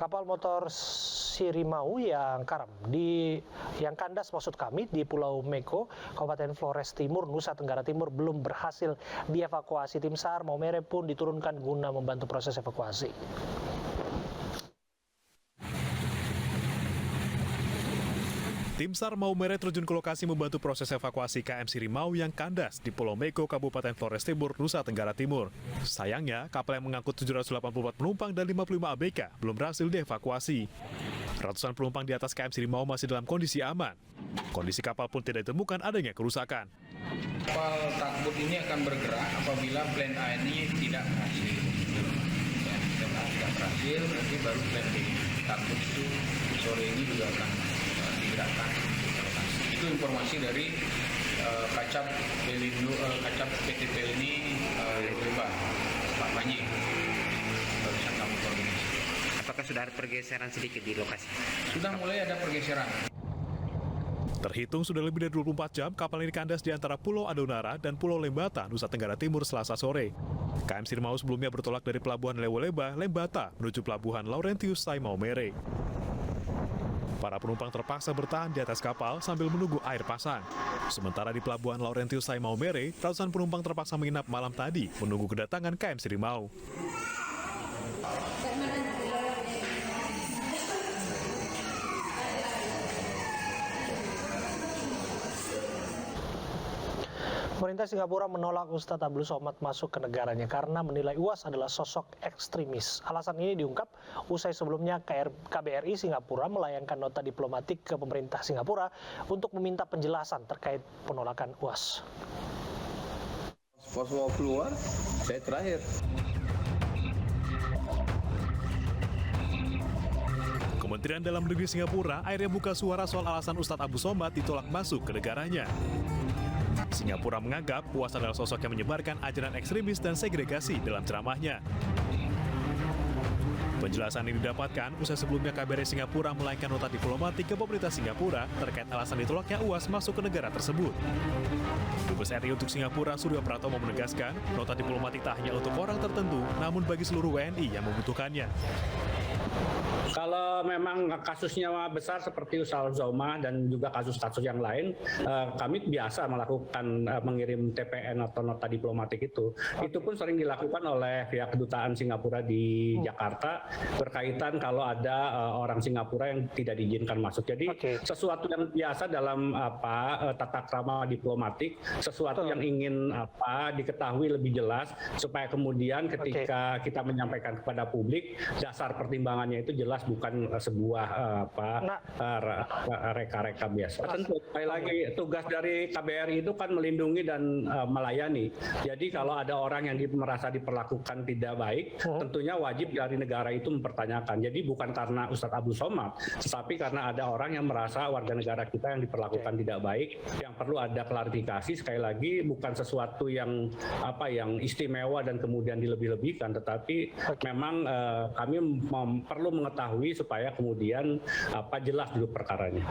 Kapal motor Sirimau yang kandas di Pulau Meko, Kabupaten Flores Timur, Nusa Tenggara Timur belum berhasil dievakuasi. Tim SAR Maumere pun diturunkan guna membantu proses evakuasi. Tim SAR Maumere terjun ke lokasi membantu proses evakuasi KM Sirimau yang kandas di Pulau Meko, Kabupaten Flores Timur, Nusa Tenggara Timur. Sayangnya, kapal yang mengangkut 784 penumpang dan 55 ABK belum berhasil dievakuasi. Ratusan penumpang di atas KM Sirimau masih dalam kondisi aman. Kondisi kapal pun tidak ditemukan adanya kerusakan. Kapal takbut ini akan bergerak apabila plan A ini tidak berhasil. Plan A tidak berhasil, nanti baru plan B. Takbut itu sore ini juga akan digerakkan. Itu informasi dari Kacap PT Pelni Lembah, Pak Panji. Barusan kami koordinasi. Apakah sudah ada pergeseran sedikit di lokasi? Sudah mulai ada pergeseran. Terhitung sudah lebih dari 24 jam, kapal ini kandas di antara Pulau Adonara dan Pulau Lembata, Nusa Tenggara Timur, Selasa sore. KM Sirimau sebelumnya bertolak dari Pelabuhan Lewoleba, Lembata, menuju Pelabuhan Laurentius Sai Maumere. Para penumpang terpaksa bertahan di atas kapal sambil menunggu air pasang. Sementara di Pelabuhan Laurentius Sai Maumere, ratusan penumpang terpaksa menginap malam tadi menunggu kedatangan KM Sirimau. Pemerintah Singapura menolak Ustadz Abdul Somad masuk ke negaranya karena menilai UAS adalah sosok ekstremis. Alasan ini diungkap usai sebelumnya KBRI Singapura melayangkan nota diplomatik ke pemerintah Singapura untuk meminta penjelasan terkait penolakan UAS. Pas mau keluar, saya terakhir. Kementerian Dalam Negeri Singapura akhirnya buka suara soal alasan Ustadz Abdul Somad ditolak masuk ke negaranya. Singapura menganggap UAS adalah sosok yang menyebarkan ajaran ekstremis dan segregasi dalam ceramahnya. Penjelasan ini didapatkan usai sebelumnya KBRI Singapura melayangkan nota diplomatik ke pemerintah Singapura terkait alasan ditolaknya UAS masuk ke negara tersebut. Dubes RI untuk Singapura, Suryo Pratomo menegaskan, nota diplomatik tak hanya untuk orang tertentu, namun bagi seluruh WNI yang membutuhkannya. Kalau memang kasusnya besar seperti Usal Zoma dan juga kasus-kasus yang lain, kami biasa melakukan mengirim TPN atau nota diplomatik itu. Itu pun sering dilakukan oleh pihak kedutaan Singapura di Jakarta berkaitan kalau ada orang Singapura yang tidak diizinkan masuk. Jadi sesuatu yang biasa dalam tata krama diplomatik, sesuatu yang ingin diketahui lebih jelas supaya kemudian ketika kita menyampaikan kepada publik, dasar pertimbangannya itu jelas, bukan sebuah reka-reka biasa. Tentu sekali lagi tugas dari KBRI itu kan melindungi dan melayani. Jadi kalau ada orang yang merasa diperlakukan tidak baik, tentunya wajib dari negara itu mempertanyakan. Jadi bukan karena Ustadz Abdul Somad, tetapi karena ada orang yang merasa warga negara kita yang diperlakukan tidak baik, yang perlu ada klarifikasi. Sekali lagi bukan sesuatu yang yang istimewa dan kemudian dilebih-lebihkan, tetapi memang kami perlu mengetahui supaya kemudian jelas dulu perkaranya.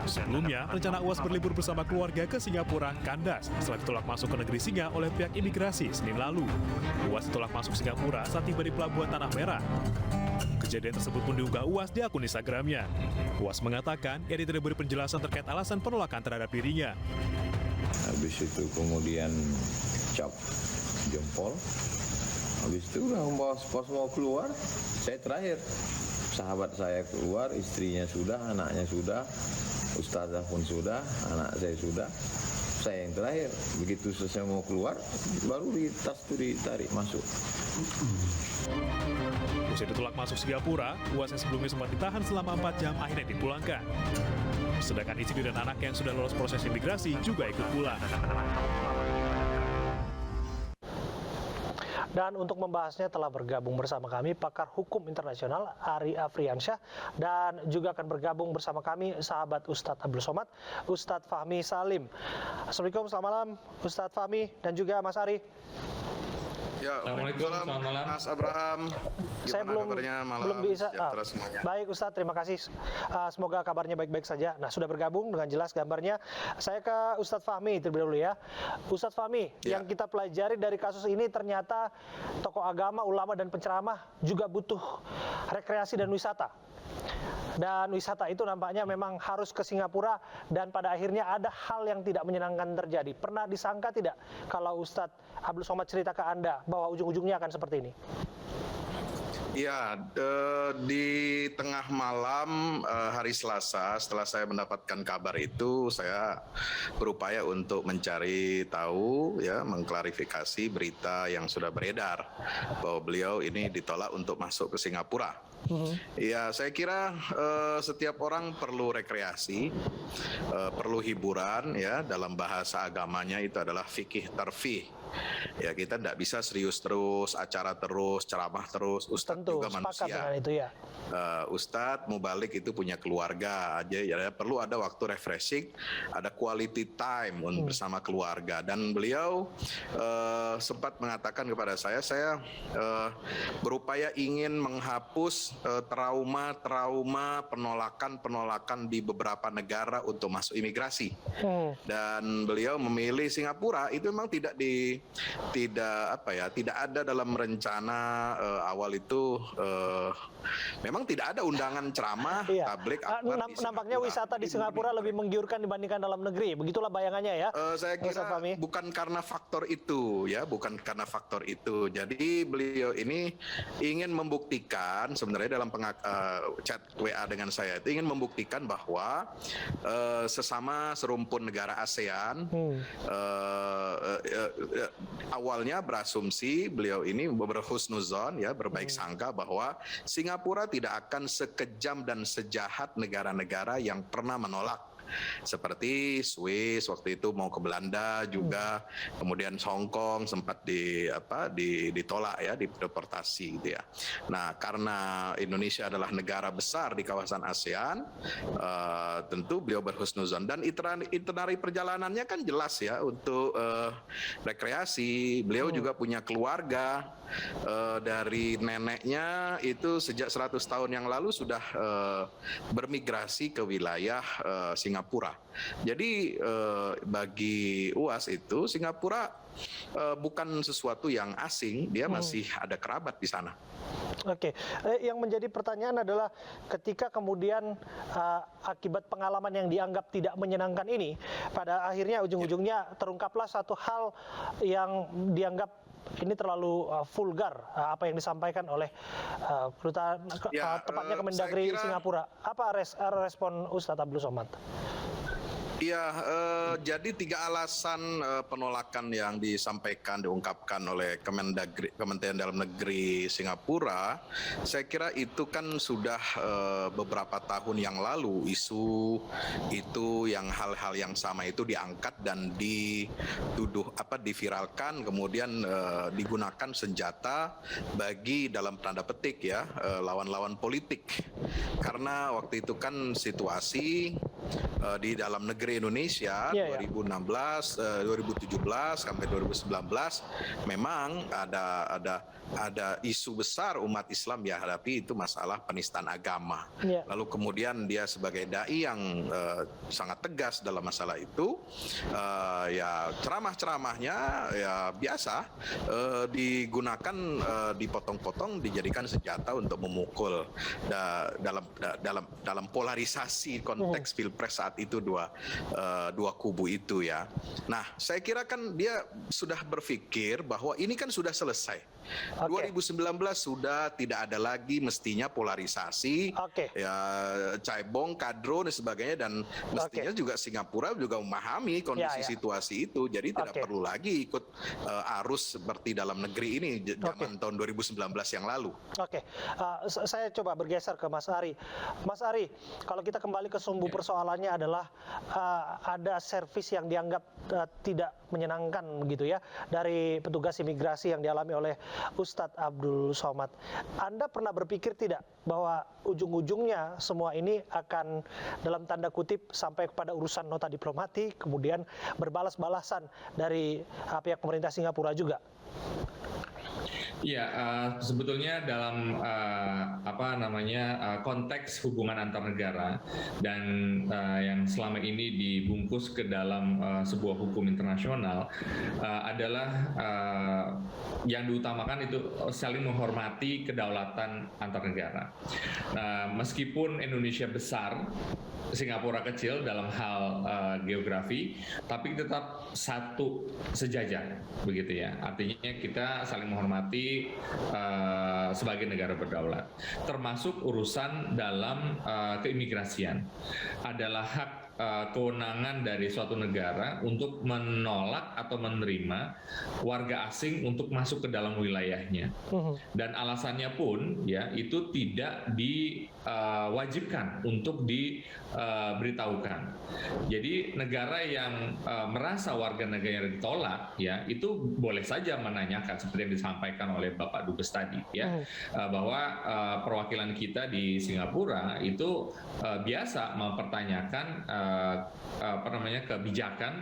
Sebelumnya, rencana UAS berlibur bersama keluarga ke Singapura kandas setelah ditolak masuk ke negeri Singa oleh pihak imigrasi Senin lalu. UAS ditolak masuk Singapura saat tiba di Pelabuhan Tanah Merah. Kejadian tersebut pun diunggah UAS di akun Instagramnya. UAS mengatakan ia tidak beri penjelasan terkait alasan penolakan terhadap dirinya. Habis itu kemudian cap jempol. Habis itu pas mau keluar, saya terakhir. Sahabat saya keluar, istrinya sudah, anaknya sudah, ustazah pun sudah, anak saya sudah. Saya yang terakhir. Begitu selesai mau keluar, baru di tas itu ditarik masuk. Usai ditolak masuk Singapura, UAS yang sebelumnya sempat ditahan selama 4 jam akhirnya dipulangkan. Sedangkan istri dan anak yang sudah lolos proses imigrasi juga ikut pulang. Dan untuk membahasnya telah bergabung bersama kami pakar hukum internasional Ari Afriansyah, dan juga akan bergabung bersama kami sahabat Ustadz Abdul Somad, Ustadz Fahmi Salim. Assalamualaikum, selamat malam Ustadz Fahmi dan juga Mas Ari. Ya, Assalamualaikum, selamat malam. Mas Abraham. Saya Gimana kabarnya malam? belum bisa. Sejahtera semuanya. Baik Ustadz, terima kasih. Semoga kabarnya baik-baik saja. Nah, sudah bergabung dengan jelas gambarnya. Saya ke Ustadz Fahmi terlebih dahulu ya. Ustadz Fahmi, Ya. yang kita pelajari dari kasus ini ternyata tokoh agama, ulama dan penceramah juga butuh rekreasi dan wisata. Dan wisata itu nampaknya memang harus ke Singapura dan pada akhirnya ada hal yang tidak menyenangkan terjadi. Pernah disangka tidak kalau Ustadz Abdul Somad cerita ke Anda bahwa ujung-ujungnya akan seperti ini? Ya, di tengah malam hari Selasa, setelah saya mendapatkan kabar itu, saya berupaya untuk mencari tahu, ya, mengklarifikasi berita yang sudah beredar bahwa beliau ini ditolak untuk masuk ke Singapura. Ya, saya kira setiap orang perlu rekreasi, perlu hiburan, ya. Dalam bahasa agamanya itu adalah fikih tarfih. Ya, kita tidak bisa serius terus, acara terus, ceramah terus. Ustadz Tentu, juga sepakat manusia. dengan itu ya. Ustadz Mubalik itu punya keluarga aja, ya, perlu ada waktu refreshing, ada quality time bersama keluarga. Dan beliau sempat mengatakan kepada saya berupaya ingin menghapus trauma penolakan di beberapa negara untuk masuk imigrasi. Dan beliau memilih Singapura itu memang tidak ada dalam rencana awal itu. Memang tidak ada undangan ceramah, Iya. tablik akbar di Nampaknya Singapura. wisata di Jadi Singapura mungkin lebih menggiurkan dibandingkan dalam negeri. Begitulah bayangannya ya. saya Ustadz kira Fahmi. bukan karena faktor itu, ya, bukan karena faktor itu. Jadi beliau ini ingin membuktikan, sebenarnya dalam chat WA dengan saya itu ingin membuktikan bahwa sesama serumpun negara ASEAN awalnya berasumsi beliau ini berhusnuzon, ya, berbaik sangka bahwa Singapura tidak akan sekejam dan sejahat negara-negara yang pernah menolak. Seperti Swiss waktu itu mau ke Belanda juga, kemudian Hong Kong sempat ditolak, ya, dideportasi gitu ya. Nah, karena Indonesia adalah negara besar di kawasan ASEAN, tentu beliau berhusnuzon dan itinerari perjalanannya kan jelas, ya, untuk rekreasi. Beliau juga punya keluarga, dari neneknya itu sejak 100 tahun yang lalu sudah bermigrasi ke wilayah Singapura. Jadi bagi UAS itu Singapura bukan sesuatu yang asing, dia masih ada kerabat di sana. Oke, yang menjadi pertanyaan adalah ketika kemudian akibat pengalaman yang dianggap tidak menyenangkan ini, pada akhirnya ujung-ujungnya terungkaplah satu hal yang dianggap ini terlalu vulgar, apa yang disampaikan oleh kedutaan, tepatnya Kemendagri Singapura. Apa respon Ustadz Abdul Somad? Iya, jadi 3 alasan penolakan yang diungkapkan oleh Kementerian Dalam Negeri Singapura, saya kira itu kan sudah beberapa tahun yang lalu isu itu yang hal-hal yang sama itu diangkat dan diviralkan, kemudian digunakan senjata bagi dalam tanda petik, ya, lawan-lawan politik. Karena waktu itu kan situasi di dalam negeri Indonesia 2016, 2017 sampai 2019 memang ada isu besar umat Islam dihadapi, itu masalah penistaan agama. Lalu kemudian dia sebagai dai yang sangat tegas dalam masalah itu, ya ceramah-ceramahnya ya biasa digunakan, dipotong-potong, dijadikan senjata untuk memukul dalam polarisasi konteks Pilpres saat itu dua kubu itu, ya. Nah, saya kira kan dia sudah berpikir bahwa ini kan sudah selesai. 2019 sudah tidak ada lagi mestinya polarisasi, ya, caibong, kadro dan sebagainya, dan mestinya juga Singapura juga memahami kondisi situasi itu, jadi tidak perlu lagi ikut arus seperti dalam negeri ini zaman tahun 2019 yang lalu. Saya coba bergeser ke Mas Ari. Mas Ari, kalau kita kembali ke sumbu persoalannya adalah ada servis yang dianggap tidak menyenangkan begitu, ya, dari petugas imigrasi yang dialami oleh Ustadz Abdul Somad. Anda pernah berpikir tidak bahwa ujung-ujungnya semua ini akan dalam tanda kutip sampai kepada urusan nota diplomatik, kemudian berbalas-balasan dari pihak pemerintah Singapura juga? Iya, sebetulnya dalam konteks hubungan antar negara dan yang selama ini dibungkus ke dalam sebuah hukum internasional adalah yang diutamakan itu saling menghormati kedaulatan antar negara. Meskipun Indonesia besar, Singapura kecil dalam hal geografi, tapi tetap satu sejajar, begitu ya. Artinya kita saling menghormati sebagai negara berdaulat. Termasuk urusan dalam keimigrasian adalah hak kewenangan dari suatu negara untuk menolak atau menerima warga asing untuk masuk ke dalam wilayahnya. Dan alasannya pun ya itu tidak diwajibkan untuk diberitahukan. Jadi negara yang merasa warga negara ditolak ya itu boleh saja menanyakan seperti yang disampaikan oleh Bapak Dubes tadi ya bahwa perwakilan kita di Singapura itu biasa mempertanyakan kebijakan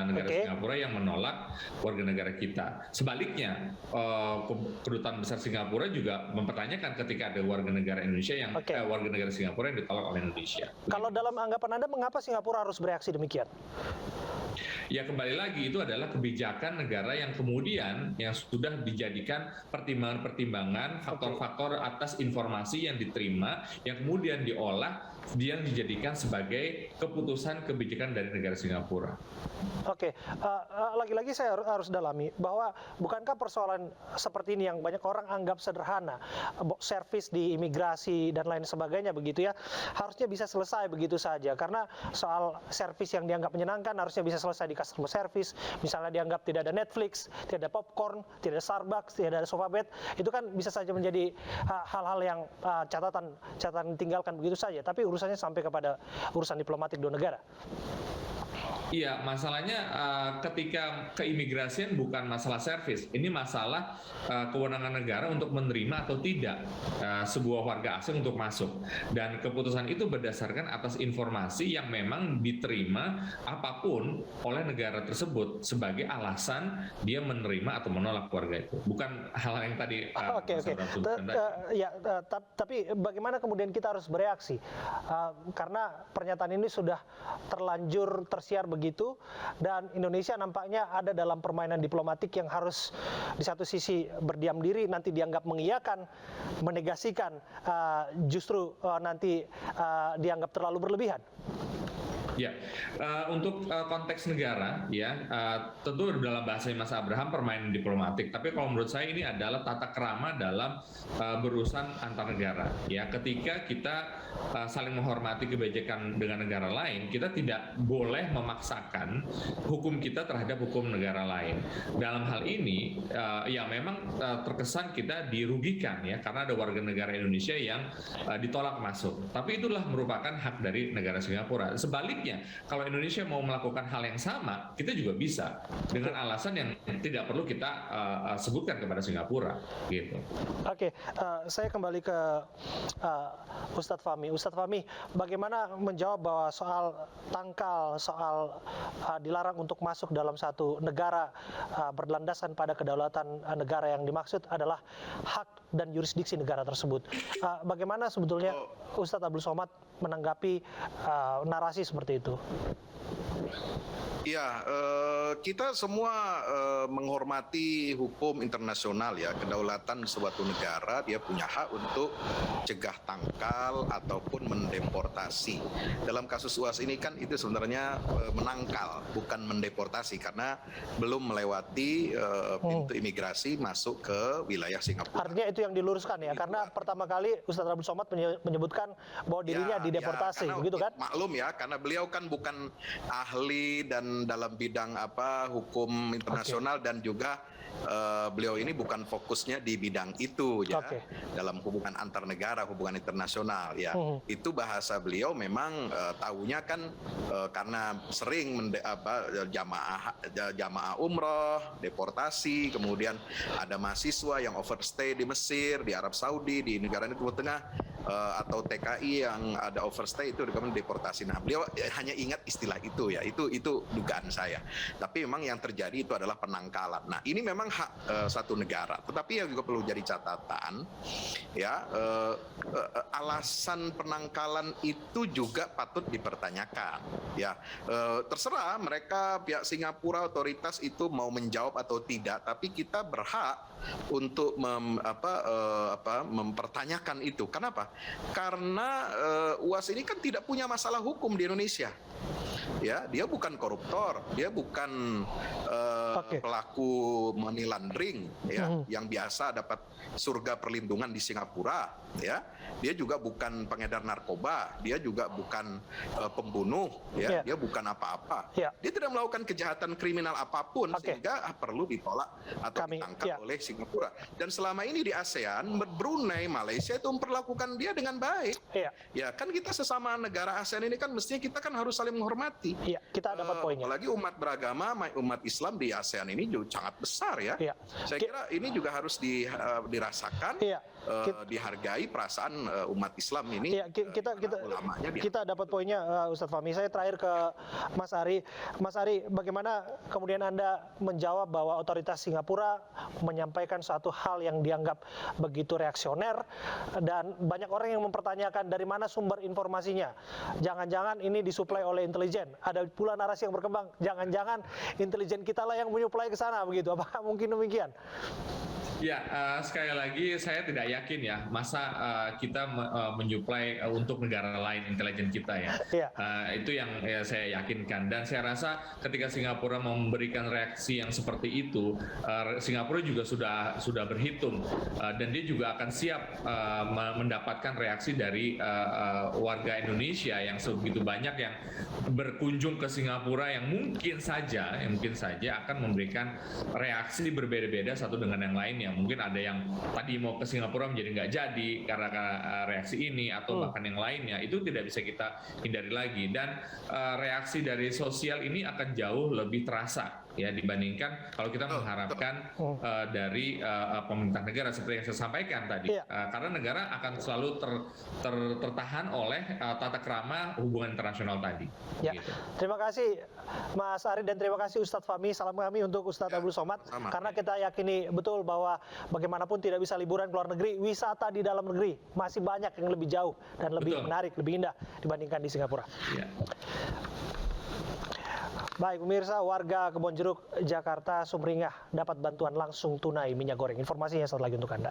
negara Singapura yang menolak warga negara kita. Sebaliknya, kedutaan besar Singapura juga mempertanyakan ketika ada warga negara Indonesia yang warga negara Singapura yang ditolak oleh Indonesia. Kalau dalam anggapan Anda, mengapa Singapura harus bereaksi demikian? Ya kembali lagi itu adalah kebijakan negara yang kemudian yang sudah dijadikan pertimbangan-pertimbangan faktor-faktor atas informasi yang diterima yang kemudian diolah yang dijadikan sebagai keputusan kebijakan dari negara Singapura. Oke, lagi-lagi saya harus dalami bahwa bukankah persoalan seperti ini yang banyak orang anggap sederhana, servis di imigrasi dan lain sebagainya begitu ya, harusnya bisa selesai begitu saja karena soal servis yang dianggap menyenangkan harusnya bisa selesai di customer service, misalnya dianggap tidak ada Netflix, tidak ada popcorn, tidak ada Starbucks, tidak ada sofa bed, itu kan bisa saja menjadi hal-hal yang catatan ditinggalkan begitu saja, tapi urusannya sampai kepada urusan diplomatik dua negara. Iya, masalahnya ketika keimigrasian bukan masalah servis, ini masalah kewenangan negara untuk menerima atau tidak sebuah warga asing untuk masuk. Dan keputusan itu berdasarkan atas informasi yang memang diterima apapun oleh negara tersebut sebagai alasan dia menerima atau menolak warga itu. Bukan hal yang tadi. Tapi bagaimana kemudian kita harus bereaksi? Karena pernyataan ini sudah terlanjur tersiar begitu dan Indonesia nampaknya ada dalam permainan diplomatik yang harus di satu sisi berdiam diri nanti dianggap mengiyakan, menegasikan, justru nanti dianggap terlalu berlebihan. Ya, untuk konteks negara, ya tentu dalam bahasa Mas Abraham permainan diplomatik. Tapi kalau menurut saya ini adalah tata krama dalam berurusan antar negara. Ya, ketika kita saling menghormati kebijakan dengan negara lain, kita tidak boleh memaksakan hukum kita terhadap hukum negara lain. Dalam hal ini, ya memang terkesan kita dirugikan ya, karena ada warga negara Indonesia yang ditolak masuk. Tapi itulah merupakan hak dari negara Singapura. Sebaliknya, kalau Indonesia mau melakukan hal yang sama, kita juga bisa dengan alasan yang tidak perlu kita sebutkan kepada Singapura, gitu. Oke, saya kembali ke Ustadz Fahmi. Ustadz Fahmi, bagaimana menjawab bahwa soal tangkal, soal dilarang untuk masuk dalam satu negara berlandasan pada kedaulatan negara yang dimaksud adalah hak dan yurisdiksi negara tersebut. Bagaimana sebetulnya Ustadz Abdul Somad menanggapi narasi seperti itu? Ya, kita semua menghormati hukum internasional ya. Kedaulatan suatu negara, dia punya hak untuk cegah tangkal ataupun mendeportasi. Dalam kasus UAS ini kan itu sebenarnya menangkal, bukan mendeportasi karena belum melewati pintu imigrasi masuk ke wilayah Singapura. Artinya itu yang diluruskan ya, karena pertama kali Ustadz Abdul Somad menyebutkan bahwa dirinya dideportasi, begitu kan? Maklum ya, karena beliau kan bukan ahli dan dalam bidang hukum internasional dan juga beliau ini bukan fokusnya di bidang itu ya, dalam hubungan antar negara, hubungan internasional ya. Itu bahasa beliau memang tahunya kan karena sering jamaah umroh, deportasi, kemudian ada mahasiswa yang overstay di Mesir, di Arab Saudi, di negara Timur Tengah. atau TKI yang ada overstay itu kemudian deportasi. Nah, beliau hanya ingat istilah itu ya, itu dugaan saya. Tapi memang yang terjadi itu adalah penangkalan. Nah, ini memang hak satu negara. Tetapi yang juga perlu jadi catatan, ya, alasan penangkalan itu juga patut dipertanyakan. Ya, terserah mereka pihak Singapura otoritas itu mau menjawab atau tidak, tapi kita berhak untuk mempertanyakan itu. Kenapa? Karena UAS ini kan tidak punya masalah hukum di Indonesia. Ya, dia bukan koruptor, dia bukan pelaku money laundering, ya, yang biasa dapat surga perlindungan di Singapura, ya. Dia juga bukan pengedar narkoba, dia juga bukan pembunuh, ya. Dia bukan apa-apa. Dia tidak melakukan kejahatan kriminal apapun sehingga perlu ditolak atau ditangkap oleh Singapura. Dan selama ini di ASEAN, Brunei, Malaysia itu memperlakukan dia dengan baik. Ya, kan kita sesama negara ASEAN ini kan mestinya kita kan harus saling menghormati. Iya, kita dapat poinnya. Apalagi umat beragama, umat Islam di ASEAN ini juga sangat besar ya. Saya kira ini juga harus dirasakan, dihargai perasaan umat Islam ini. Kita dapat poinnya, Ustadz Fahmi. Saya terakhir ke Mas Ari. Mas Ari, bagaimana kemudian Anda menjawab bahwa otoritas Singapura menyampaikan suatu hal yang dianggap begitu reaksioner dan banyak orang yang mempertanyakan dari mana sumber informasinya? Jangan-jangan ini disuplai oleh intelijen. Ada pula narasi yang berkembang, jangan-jangan intelijen kita lah yang menyuplai ke sana begitu. Apakah mungkin demikian? Ya, sekali lagi saya tidak yakin ya, masa kita menyuplai untuk negara lain intelijen kita ya. Itu yang saya yakinkan, dan saya rasa ketika Singapura memberikan reaksi yang seperti itu, Singapura juga sudah berhitung, dan dia juga akan siap mendapatkan reaksi dari warga Indonesia yang sebegitu banyak yang berkunjung ke Singapura, yang mungkin saja akan memberikan reaksi berbeda-beda satu dengan yang lainnya. Mungkin ada yang tadi mau ke Singapura menjadi nggak jadi karena reaksi ini atau bahkan yang lainnya. Itu tidak bisa kita hindari lagi, dan reaksi dari sosial ini akan jauh lebih terasa ya dibandingkan kalau kita mengharapkan dari pemerintah negara seperti yang saya sampaikan tadi. Karena negara akan selalu tertahan oleh tata krama hubungan internasional tadi. Ya. Gitu. Terima kasih Mas Ari dan terima kasih Ustadz Fahmi. Salam kami untuk Ustadz Abdul Somad. Karena kita yakini betul bahwa bagaimanapun tidak bisa liburan ke luar negeri, wisata di dalam negeri masih banyak yang lebih jauh dan lebih menarik, lebih indah dibandingkan di Singapura. Baik pemirsa, warga Kebonjeruk, Jakarta, Sumringah dapat bantuan langsung tunai minyak goreng. Informasinya satu lagi untuk Anda.